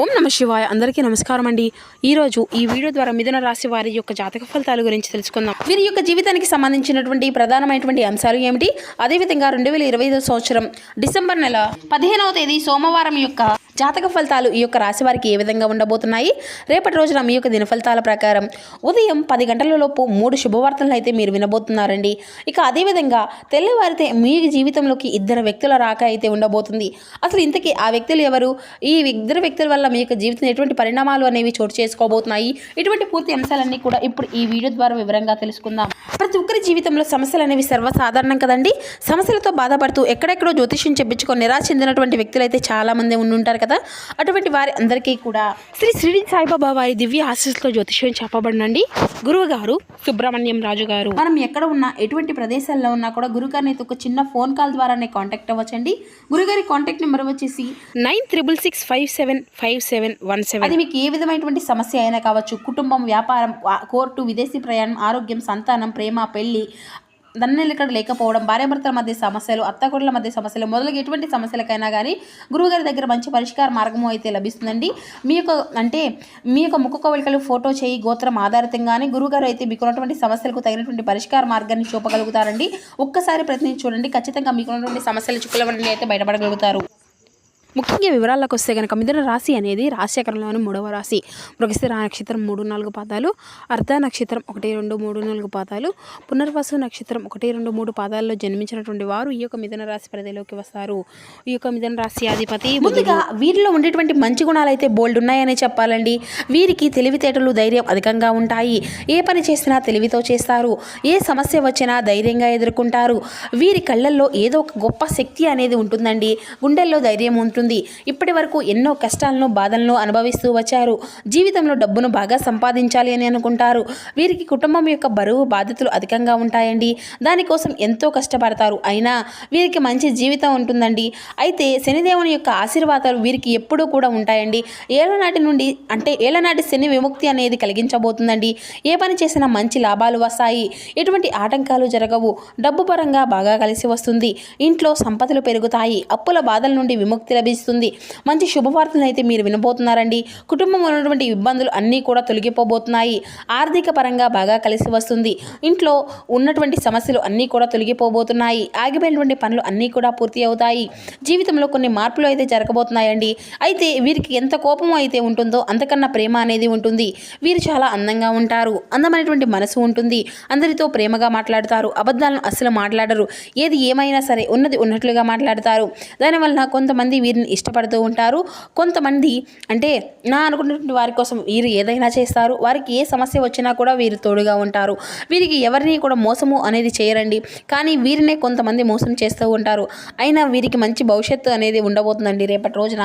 ఓం నమ శివాయ. అందరికీ నమస్కారం అండి. ఈరోజు ఈ వీడియో ద్వారా మిథున రాశి వారి యొక్క జాతక ఫలితాల గురించి తెలుసుకుందాం. వీరి యొక్క జీవితానికి సంబంధించినటువంటి ప్రధానమైనటువంటి అంశాలు ఏమిటి, అదేవిధంగా 2025 సంవత్సరం డిసెంబర్ నెల 15వ తేదీ సోమవారం యొక్క జాతక ఫలితాలు ఈ యొక్క రాశి వారికి ఏ విధంగా ఉండబోతున్నాయి, రేపటి రోజున మీ యొక్క దిన ఫలితాల ప్రకారం ఉదయం 10 గంటల లోపు 3 శుభవార్తలను అయితే మీరు వినబోతున్నారండి. ఇక అదేవిధంగా తెల్లవారితే మీ జీవితంలోకి 2 వ్యక్తుల రాక అయితే ఉండబోతుంది. అసలు ఇంతకీ ఆ వ్యక్తులు ఎవరు, ఈ 2 వ్యక్తుల వల్ల మీ యొక్క జీవితంలో ఎటువంటి పరిణామాలు అనేవి చోటు చేసుకోబోతున్నాయి, ఇటువంటి పూర్తి అంశాలన్నీ కూడా ఇప్పుడు ఈ వీడియో ద్వారా వివరంగా తెలుసుకుందాం. ప్రతి ఒక్కరి జీవితంలో సమస్యలు అనేవి సర్వసాధారణం కదండి. సమస్యలతో బాధపడుతూ ఎక్కడెక్కడో జ్యోతిష్యం చెప్పించుకొని నిరాశ చెందినటువంటి వ్యక్తులు అయితే చాలా మంది ఉండుంటారు కదా. అటువంటి వారి అందరికీ కూడా శ్రీ షిరిడి సాయిబాబా వారి దివ్య ఆశీస్సులతో జ్యోతిష్యం చెప్పబడినండి. గురువు గారు సుబ్రహ్మణ్యం రాజు గారు. మనం ఎక్కడ ఉన్నా, ఎటువంటి ప్రదేశాల్లో ఉన్నా కూడా గురుగారిని ఒక చిన్న ఫోన్ కాల్ ద్వారానే కాంటాక్ట్ అవ్వచ్చండి. గురుగారి కాంటాక్ట్ నెంబర్ వచ్చేసి 9666575717. అది మీకు ఏ విధమైనటువంటి సమస్య అయినా కావచ్చు, కుటుంబం, వ్యాపారం, కోర్టు, విదేశీ ప్రయాణం, ఆరోగ్యం, సంతానం, ప్రేమ, పెళ్లి, దన్నెలికడ లేకపోవడం, భార్యాభర్తల మధ్య సమస్యలు, అత్తకొడుల మధ్య సమస్యలు మొదలగు ఎటువంటి సమస్యలకైనా కానీ గురువుగారి దగ్గర మంచి పరిష్కార మార్గము అయితే లభిస్తుందండి. మీ యొక్క ముఖ కవళికలు, ఫోటో, చేయి, గోత్రం ఆధారితంగానే గురువుగారు అయితే మీకున్నటువంటి సమస్యలకు తగినటువంటి పరిష్కార మార్గాన్ని చూపగలుగుతారండి. ఒక్కసారి ప్రయత్నించి చూడండి, ఖచ్చితంగా మీకున్నటువంటి సమస్యల చుక్కల నుండి అయితే బయటపడగలుగుతారు. ముఖ్యంగా వివరాలకు వస్తే కనుక మిథున రాశి అనేది రాశిచక్రంలోని 3వ రాశి. మృగశిర నక్షత్రం 3-4 పాదాలు, అర్ధ నక్షత్రం 1-2-3-4 పాదాలు, పునర్వసు నక్షత్రం 1-2-3 పాదాల్లో జన్మించినటువంటి వారు ఈ యొక్క మిథున రాశి పరిధిలోకి వస్తారు. ఈ యొక్క మిథున రాశి అధిపతి. ముందుగా వీరిలో ఉండేటువంటి మంచి గుణాలు అయితే బోల్డ్ ఉన్నాయని చెప్పాలండి. వీరికి తెలివితేటలు, ధైర్యం అధికంగా ఉంటాయి. ఏ పని చేసినా తెలివితో చేస్తారు. ఏ సమస్య వచ్చినా ధైర్యంగా ఎదుర్కొంటారు. వీరి కళ్ళల్లో ఏదో ఒక గొప్ప శక్తి అనేది ఉంటుందండి. గుండెల్లో ధైర్యం ఉంటుంది. ఇప్పటి వరకు ఎన్నో కష్టాలను, బాధలను అనుభవిస్తూ వచ్చారు. జీవితంలో డబ్బును బాగా సంపాదించాలి అని అనుకుంటారు. వీరికి కుటుంబం యొక్క బరువు, బాధ్యతలు అధికంగా ఉంటాయండి. దానికోసం ఎంతో కష్టపడతారు. అయినా వీరికి మంచి జీవితం ఉంటుందండి. అయితే శనిదేవుని యొక్క ఆశీర్వాదాలు వీరికి ఎప్పుడూ కూడా ఉంటాయండి. ఏళ్ళనాటి శని విముక్తి అనేది కలిగించబోతుందండి. ఏ పని చేసినా మంచి లాభాలు వస్తాయి. ఎటువంటి ఆటంకాలు జరగవు. డబ్బు పరంగా బాగా కలిసి వస్తుంది. ఇంట్లో సంపదలు పెరుగుతాయి. అప్పుల బాధల నుండి విముక్తి లభిస్తుంది. మంచి శుభవార్తలను అయితే మీరు వినబోతున్నారండి. కుటుంబంలో ఉన్నటువంటి ఇబ్బందులు అన్నీ కూడా తొలగిపోబోతున్నాయి. ఆర్థిక పరంగా బాగా కలిసి వస్తుంది. ఇంట్లో ఉన్నటువంటి సమస్యలు అన్నీ కూడా తొలగిపోబోతున్నాయి. ఆగిపోయినటువంటి పనులు అన్నీ కూడా పూర్తి అవుతాయి. జీవితంలో కొన్ని మార్పులు అయితే జరగబోతున్నాయండి. అయితే వీరికి ఎంత కోపం అయితే ఉంటుందో అంతకన్నా ప్రేమ అనేది ఉంటుంది. వీరు చాలా అందంగా ఉంటారు. అందమైనటువంటి మనసు ఉంటుంది. అందరితో ప్రేమగా మాట్లాడతారు. అబద్ధాలను అస్సలు మాట్లాడరు. ఏది ఏమైనా సరే ఉన్నది ఉన్నట్లుగా మాట్లాడతారు. దానివల్ల కొంతమంది వీరిని ఇష్టపడుతూ ఉంటారు. కొంతమంది అంటే అనుకున్నటువంటి వారి కోసం వీరు ఏదైనా చేస్తారు. వారికి ఏ సమస్య వచ్చినా కూడా వీరు తోడుగా ఉంటారు. వీరికి ఎవరిని కూడా మోసము అనేది చేయరండి. కానీ వీరినే కొంతమంది మోసం చేస్తూ ఉంటారు. అయినా వీరికి మంచి భవిష్యత్తు అనేది ఉండబోతుందండి. రేపటి రోజున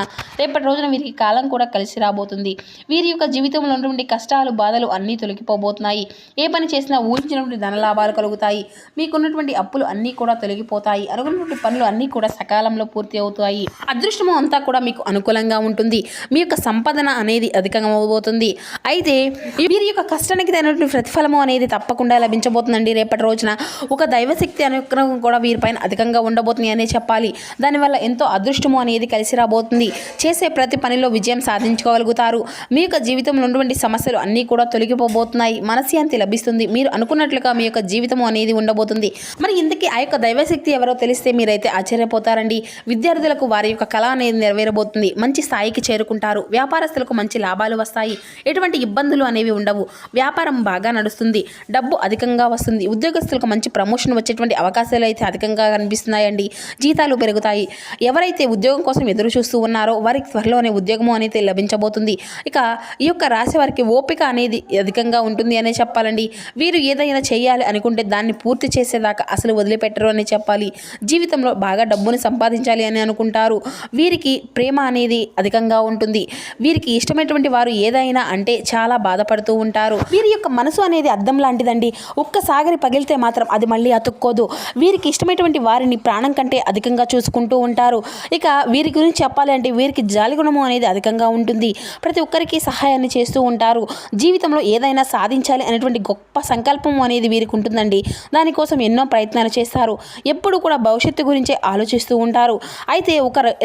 వీరికి కాలం కూడా కలిసి రాబోతుంది. వీరి యొక్క జీవితంలో ఉన్నటువంటి కష్టాలు, బాధలు అన్నీ తొలగిపోబోతున్నాయి. ఏ పని చేసినా ఊహించినటువంటి ధన లాభాలు కలుగుతాయి. మీకున్నటువంటి అప్పులు అన్నీ కూడా తొలగిపోతాయి. అనుకున్నటువంటి పనులు అన్నీ కూడా సకాలంలో పూర్తి అవుతాయి. అదృష్టము అంతా కూడా మీకు అనుకూలంగా ఉంటుంది. మీ యొక్క సంపాదన అనేది అధికంగా అవ్వబోతుంది. అయితే వీరి యొక్క కష్టానికి తగినటువంటి ప్రతిఫలము అనేది తప్పకుండా లభించబోతుందండి. రేపటి రోజున ఒక దైవశక్తి అనుగ్రహం కూడా వీరిపైన అధికంగా ఉండబోతుంది అనే చెప్పాలి. దానివల్ల ఎంతో అదృష్టము అనేది కలిసి రాబోతుంది. చేసే ప్రతి పనిలో విజయం సాధించుకోగలుగుతారు. మీ యొక్క జీవితంలో ఉన్నటువంటి సమస్యలు అన్నీ కూడా తొలగిపోబోతున్నాయి. మనశ్శాంతి లభిస్తుంది. మీరు అనుకున్నట్లుగా మీ యొక్క జీవితము అనేది ఉండబోతుంది. మరి ఇంతకీ ఆ యొక్క దైవశక్తి ఎవరో తెలిస్తే మీరైతే ఆశ్చర్యపోతారండి. విద్యార్థులకు వారి యొక్క కళ అనేది నెరవేరబోతుంది. మంచి స్థాయికి చేరుకుంటారు. వ్యాపారస్తులకు మంచి లాభాలు వస్తాయి. ఎటువంటి ఇబ్బందులు అనేవి ఉండవు. వ్యాపారం బాగా నడుస్తుంది. డబ్బు అధికంగా వస్తుంది. ఉద్యోగస్తులకు మంచి ప్రమోషన్ వచ్చేటువంటి అవకాశాలు అయితే అధికంగా కనిపిస్తున్నాయండి. జీతాలు పెరుగుతాయి. ఎవరైతే ఉద్యోగం కోసం ఎదురు చూస్తూ ఉన్నారో వారికి త్వరలోనే ఉద్యోగము అనేది లభించబోతుంది. ఇక ఈ యొక్క రాశి వారికి ఓపిక అనేది అధికంగా ఉంటుంది అనే చెప్పాలండి. వీరు ఏదైనా చేయాలి అనుకుంటే దాన్ని పూర్తి చేసేదాకా అసలు వదిలిపెట్టరు అని చెప్పాలి. జీవితంలో బాగా డబ్బును సంపాదించాలి అని అనుకుంటారు. వీరికి ప్రేమ అనేది అధికంగా ఉంటుంది. వీరికి ఇష్టమైనటువంటి వారు ఏదైనా అంటే చాలా బాధపడుతూ ఉంటారు. వీరి యొక్క మనసు అనేది అద్దం లాంటిదండి. ఒక్కసారి పగిలితే మాత్రం అది మళ్ళీ అతుక్కోదు. వీరికి ఇష్టమైనటువంటి వారిని ప్రాణం కంటే అధికంగా చూసుకుంటూ ఉంటారు. ఇక వీరి గురించి చెప్పాలి అంటే వీరికి జాలి గుణము అనేది అధికంగా ఉంటుంది. ప్రతి ఒక్కరికి సహాయాన్ని చేస్తూ ఉంటారు. జీవితంలో ఏదైనా సాధించాలి అనేటువంటి గొప్ప సంకల్పం అనేది వీరికి ఉంటుందండి. దానికోసం ఎన్నో ప్రయత్నాలు చేస్తారు. ఎప్పుడు కూడా భవిష్యత్తు గురించే ఆలోచిస్తూ ఉంటారు. అయితే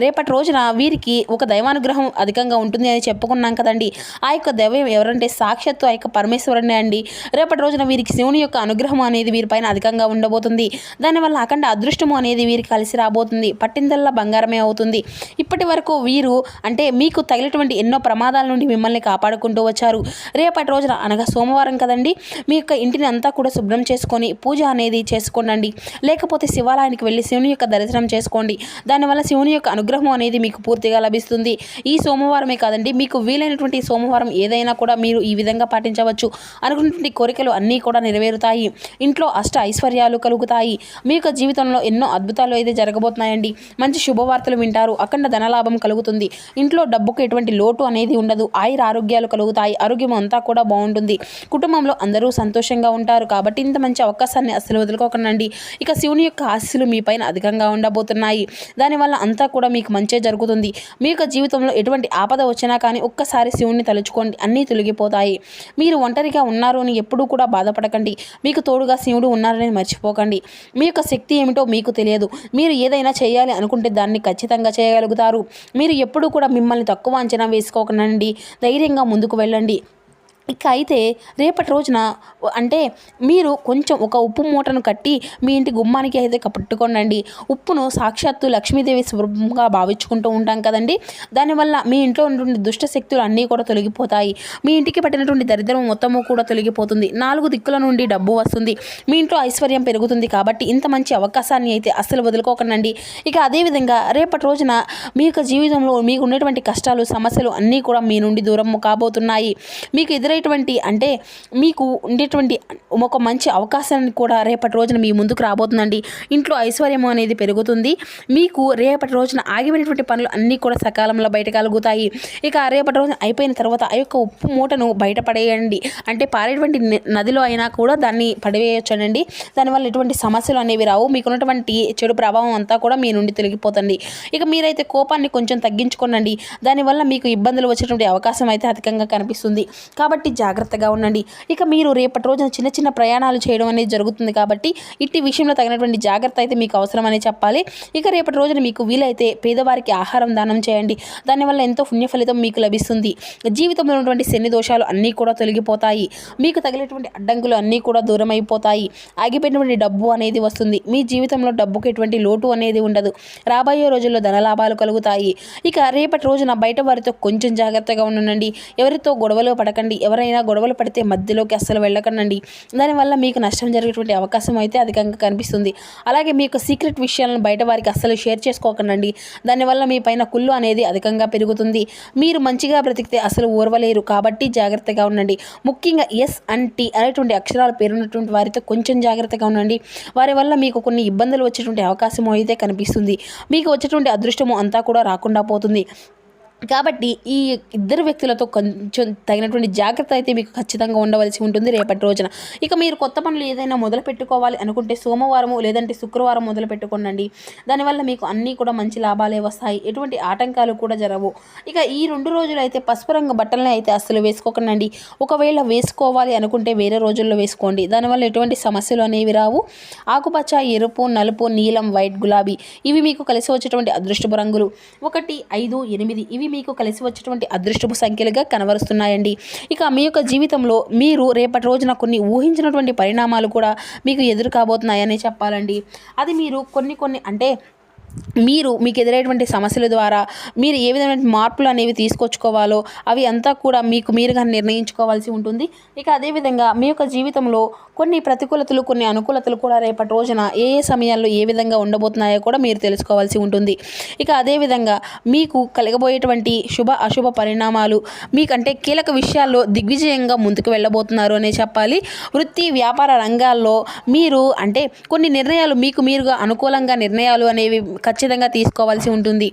రేపటి రేపటి రోజున వీరికి ఒక దైవానుగ్రహం అధికంగా ఉంటుంది అని చెప్పుకున్నాం కదండి. ఆ యొక్క దైవం ఎవరంటే సాక్షాత్తు ఆ యొక్క పరమేశ్వరుడే అండి. రేపటి రోజున వీరికి శివుని యొక్క అనుగ్రహం అనేది వీరిపైన అధికంగా ఉండబోతుంది. దానివల్ల అఖండ అదృష్టము అనేది వీరికి కలిసి రాబోతుంది. పట్టిందల్లా బంగారమే అవుతుంది. ఇప్పటి వరకు వీరు అంటే మీకు తగిలినటువంటి ఎన్నో ప్రమాదాల నుండి మిమ్మల్ని కాపాడుకుంటూ వచ్చారు. రేపటి రోజున అనగా సోమవారం కదండి, మీ యొక్క ఇంటిని అంతా కూడా శుభ్రం చేసుకొని పూజ అనేది చేసుకోండి. లేకపోతే శివాలయానికి వెళ్ళి శివుని యొక్క దర్శనం చేసుకోండి. దానివల్ల శివుని యొక్క అనుగ్రహం అనేది మీకు పూర్తిగా లభిస్తుంది. ఈ సోమవారమే కాదండి, మీకు వీలైనటువంటి సోమవారం ఏదైనా కూడా మీరు ఈ విధంగా పాటించవచ్చు. అనుకున్నటువంటి కోరికలు అన్నీ కూడా నెరవేరుతాయి. ఇంట్లో అష్ట ఐశ్వర్యాలు కలుగుతాయి. మీ యొక్క జీవితంలో ఎన్నో అద్భుతాలు అయితే జరగబోతున్నాయండి. మంచి శుభవార్తలు వింటారు. అఖండ ధనలాభం కలుగుతుంది. ఇంట్లో డబ్బుకు ఎటువంటి లోటు అనేది ఉండదు. ఆయుర ఆరోగ్యాలు కలుగుతాయి. ఆరోగ్యం అంతా కూడా బాగుంటుంది. కుటుంబంలో అందరూ సంతోషంగా ఉంటారు. కాబట్టి ఇంత మంచి అవకాశాన్ని అస్సలు వదులుకోకండి. ఇక శివుని యొక్క ఆశీస్సులు మీ పైన అధికంగా ఉండబోతున్నాయి. దానివల్ల అంతా కూడా మీకు మంచే జరుగుతుంది. మీ యొక్క జీవితంలో ఎటువంటి ఆపద వచ్చినా కానీ ఒక్కసారి శివుణ్ణి తలుచుకోండి, అన్నీ తొలగిపోతాయి. మీరు ఒంటరిగా ఉన్నారు అని ఎప్పుడూ కూడా బాధపడకండి. మీకు తోడుగా శివుడు ఉన్నారని మర్చిపోకండి. మీ యొక్క శక్తి ఏమిటో మీకు తెలియదు. మీరు ఏదైనా చేయాలి అనుకుంటే దాన్ని ఖచ్చితంగా చేయగలుగుతారు. మీరు ఎప్పుడూ కూడా మిమ్మల్ని తక్కువ అంచనా వేసుకోకండి. ధైర్యంగా ముందుకు వెళ్ళండి. ఇక అయితే రేపటి రోజున అంటే మీరు కొంచెం ఒక ఉప్పు మూటను కట్టి మీ ఇంటి గుమ్మానికి అయితే పట్టుకోండి. ఉప్పును సాక్షాత్తు లక్ష్మీదేవి స్వరూపంగా భావించుకుంటూ ఉంటాం కదండి. దానివల్ల మీ ఇంట్లో ఉన్నటువంటి దుష్ట శక్తులు అన్నీ కూడా తొలగిపోతాయి. మీ ఇంటికి పట్టినటువంటి దరిద్రం మొత్తము కూడా తొలగిపోతుంది. 4 దిక్కుల నుండి డబ్బు వస్తుంది. మీ ఇంట్లో ఐశ్వర్యం పెరుగుతుంది. కాబట్టి ఇంత మంచి అవకాశాన్ని అయితే అస్సలు వదులుకోకండి. ఇక అదేవిధంగా రేపటి రోజున మీ యొక్క జీవితంలో మీకు ఉన్నటువంటి కష్టాలు సమస్యలు అన్నీ కూడా మీ నుండి దూరం కాబోతున్నాయి. మీకు అంటే మీకు ఉండేటువంటి ఒక మంచి అవకాశాన్ని కూడా రేపటి రోజున మీ ముందుకు రాబోతుందండి. ఇంట్లో ఐశ్వర్యం అనేది పెరుగుతుంది. మీకు రేపటి రోజున ఆగిపోయినటువంటి పనులు అన్నీ కూడా సకాలంలో బయట కలుగుతాయి. ఇక రేపటి రోజున అయిపోయిన తర్వాత ఆ యొక్క ఉప్పు మూటను బయటపడేయండి. అంటే పారేటువంటి నదిలో అయినా కూడా దాన్ని పడివేయొచ్చండి. దానివల్ల ఎటువంటి సమస్యలు అనేవి రావు. మీకున్నటువంటి చెడు ప్రభావం అంతా కూడా మీ నుండి తొలగిపోతుంది. ఇక మీరైతే కోపాన్ని కొంచెం తగ్గించుకోనండి. దానివల్ల మీకు ఇబ్బందులు వచ్చేటువంటి అవకాశం అయితే అధికంగా కనిపిస్తుంది. కాబట్టి జాగ్రత్తగా ఉండండి. ఇక మీరు రేపటి రోజున చిన్న చిన్న ప్రయాణాలు చేయడం అనేది జరుగుతుంది. కాబట్టి ఇట్టి విషయంలో తగినటువంటి జాగ్రత్త అయితే మీకు అవసరమని చెప్పాలి. ఇక రేపటి రోజున మీకు వీలైతే పేదవారికి ఆహారం దానం చేయండి. దానివల్ల ఎంతో పుణ్య ఫలితం మీకు లభిస్తుంది. జీవితంలో ఉన్నటువంటి శని దోషాలు అన్నీ కూడా తొలగిపోతాయి. మీకు తగిలేటువంటి అడ్డంకులు అన్నీ కూడా దూరం అయిపోతాయి. ఆగిపోయినటువంటి డబ్బు అనేది వస్తుంది. మీ జీవితంలో డబ్బుకు ఎటువంటి లోటు అనేది ఉండదు. రాబోయే రోజుల్లో ధనలాభాలు కలుగుతాయి. ఇక రేపటి రోజున బయట వారితో కొంచెం జాగ్రత్తగా ఉండండి. ఎవరితో గొడవలు పడకండి. ఎవరైనా గొడవలు పడితే మధ్యలోకి అస్సలు వెళ్ళకండి. దానివల్ల మీకు నష్టం జరిగేటువంటి అవకాశం అయితే అధికంగా కనిపిస్తుంది. అలాగే మీకు సీక్రెట్ విషయాలను బయట వారికి అస్సలు షేర్ చేసుకోకండి. దానివల్ల మీ పైన కుళ్ళు అనేది అధికంగా పెరుగుతుంది. మీరు మంచిగా బ్రతికితే అసలు ఓర్వలేరు. కాబట్టి జాగ్రత్తగా ఉండండి. ముఖ్యంగా ఎస్ అండ్ టీ అనేటువంటి అక్షరాలు పేరున్నటువంటి వారితో కొంచెం జాగ్రత్తగా ఉండండి. వారి వల్ల మీకు కొన్ని ఇబ్బందులు వచ్చేటువంటి అవకాశం అయితే కనిపిస్తుంది. మీకు వచ్చేటువంటి అదృష్టము అంతా కూడా రాకుండా పోతుంది. కాబట్టి ఈ ఇద్దరు వ్యక్తులతో కొంచెం తగినటువంటి జాగ్రత్త అయితే మీకు ఖచ్చితంగా ఉండవలసి ఉంటుంది రేపటి రోజున. ఇక మీరు కొత్త పనులు ఏదైనా మొదలు పెట్టుకోవాలి అనుకుంటే సోమవారము లేదంటే శుక్రవారం మొదలు పెట్టుకోండి. దానివల్ల మీకు అన్నీ కూడా మంచి లాభాలే వస్తాయి. ఎటువంటి ఆటంకాలు కూడా జరగవు. ఇక ఈ 2 రోజులు అయితే పసుపు రంగు బట్టలను అయితే అస్సలు వేసుకోకండి. ఒకవేళ వేసుకోవాలి అనుకుంటే వేరే రోజుల్లో వేసుకోండి. దానివల్ల ఎటువంటి సమస్యలు అనేవి రావు. ఆకుపచ్చ, ఎరుపు, నలుపు, నీలం, వైట్, గులాబీ ఇవి మీకు కలిసి వచ్చేటువంటి అదృష్టపు రంగులు. 1, 5, 8 ఇవి మీకు కలిసి వచ్చేటువంటి అదృష్టపు సంఖ్యలుగా కనబరుస్తున్నాయండి. ఇక మీ యొక్క జీవితంలో మీరు రేపటి రోజున కొన్ని ఊహించినటువంటి పరిణామాలు కూడా మీకు ఎదురు కాబోతున్నాయని చెప్పాలండి. అది మీరు కొన్ని అంటే మీకు ఎదురైనటువంటి సమస్యల ద్వారా మీరు ఏ విధమైన మార్పులు అనేవి తీసుకొచ్చుకోవాలో అవి అంతా కూడా మీకు మీరుగా నిర్ణయించుకోవాల్సి ఉంటుంది. ఇక అదేవిధంగా మీ యొక్క జీవితంలో కొన్ని ప్రతికూలతలు కొన్ని అనుకూలతలు కూడా రేపటి రోజున ఏ సమయాల్లో ఏ విధంగా ఉండబోతున్నాయో కూడా మీరు తెలుసుకోవాల్సి ఉంటుంది. ఇక అదేవిధంగా మీకు కలగబోయేటువంటి శుభ అశుభ పరిణామాలు మీకంటే కీలక విషయాల్లో దిగ్విజయంగా ముందుకు వెళ్ళబోతున్నారు అనే చెప్పాలి. వృత్తి వ్యాపార రంగాల్లో మీరు అంటే కొన్ని నిర్ణయాలు మీకు మీరుగా అనుకూలంగా నిర్ణయాలు అనేవి ఖచ్చితంగా తీసుకోవాల్సి ఉంటుంది.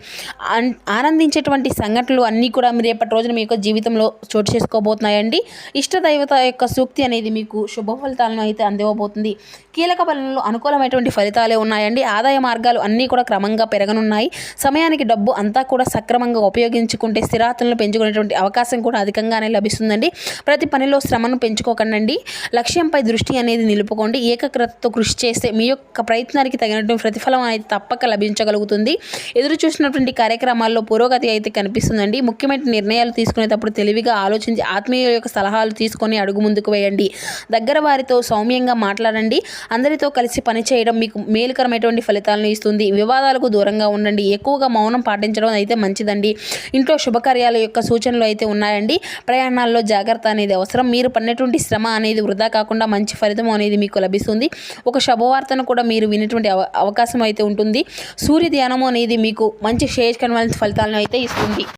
ఆనందించేటువంటి సంఘటనలు అన్నీ కూడా రేపటి రోజున మీ యొక్క జీవితంలో చోటు చేసుకోబోతున్నాయండి. ఇష్టదైవత యొక్క సూక్తి అనేది మీకు శుభ ఫలితాలను అయితే అందివ్వబోతుంది. కీలక పనుల్లో అనుకూలమైనటువంటి ఫలితాలే ఉన్నాయండి. ఆదాయ మార్గాలు అన్నీ కూడా క్రమంగా పెరగనున్నాయి. సమయానికి డబ్బు అంతా కూడా సక్రమంగా ఉపయోగించుకుంటే స్థిరాతులను పెంచుకునేటువంటి అవకాశం కూడా అధికంగానే లభిస్తుందండి. ప్రతి పనిలో శ్రమను పెంచుకోకండి. లక్ష్యంపై దృష్టి అనేది నిలుపుకోండి. ఏకాగ్రతతో కృషి చేస్తే మీ యొక్క ప్రయత్నానికి తగినటువంటి ప్రతిఫలం అనేది తప్పక లభించుతుంది. సాధించగలుగుతుంది. ఎదురు చూసినటువంటి కార్యక్రమాల్లో పురోగతి అయితే కనిపిస్తుందండి. ముఖ్యమైన నిర్ణయాలు తీసుకునేటప్పుడు తెలివిగా ఆలోచించి ఆత్మీయుల యొక్క సలహాలు తీసుకొని అడుగు ముందుకు వేయండి. దగ్గర వారితో సౌమ్యంగా మాట్లాడండి. అందరితో కలిసి పనిచేయడం మీకు మేలుకరమైనటువంటి ఫలితాలను ఇస్తుంది. వివాదాలకు దూరంగా ఉండండి. ఎక్కువగా మౌనం పాటించడం అయితే మంచిదండి. ఇంట్లో శుభకార్యాల యొక్క సూచనలు అయితే ఉన్నాయండి. ప్రయాణాల్లో జాగ్రత్త అనేది అవసరం. మీరు పడినటువంటి శ్రమ అనేది వృధా కాకుండా మంచి ఫలితం అనేది మీకు లభిస్తుంది. ఒక శుభవార్తను కూడా మీరు వినేటువంటి అవకాశం అయితే ఉంటుంది. సూర్య ధ్యానము అనేది మీకు మంచి శ్రేయస్కరమైన ఫలితాలను అయితే ఇస్తుంది.